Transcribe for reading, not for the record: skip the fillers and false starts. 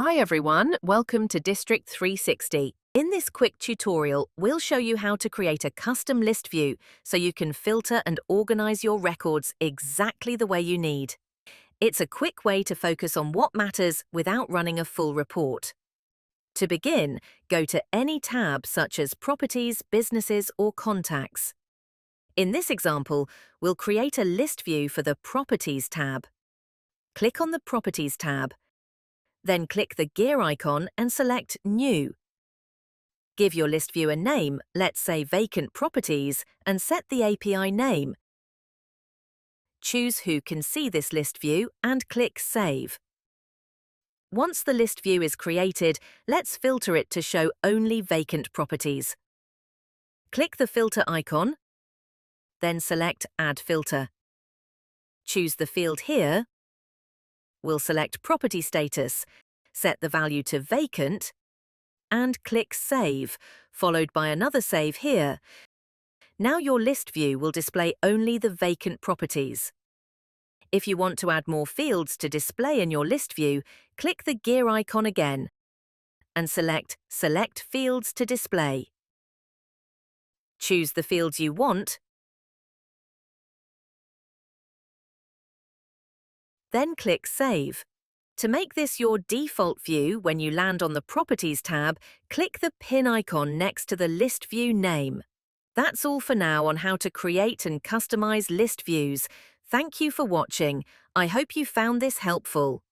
Hi everyone, welcome to District 360. In this quick tutorial, we'll show you how to create a custom list view so you can filter and organize your records exactly the way you need. It's a quick way to focus on what matters without running a full report. To begin, go to any tab such as Properties, Businesses or Contacts. In this example, we'll create a list view for the Properties tab. Click on the Properties tab. Then click the gear icon and select New. Give your list view a name, let's say Vacant Properties, and set the API name. Choose who can see this list view and click Save. Once the list view is created, let's filter it to show only vacant properties. Click the filter icon, then select Add Filter. Choose the field here. We'll select Property Status, set the value to Vacant, and click Save, followed by another save here. Now your list view will display only the vacant properties. If you want to add more fields to display in your list view, click the gear icon again and select Select Fields to Display. Choose the fields you want, then click Save. To make this your default view when you land on the Properties tab, click the pin icon next to the list view name. That's all for now on how to create and customize list views. Thank you for watching. I hope you found this helpful.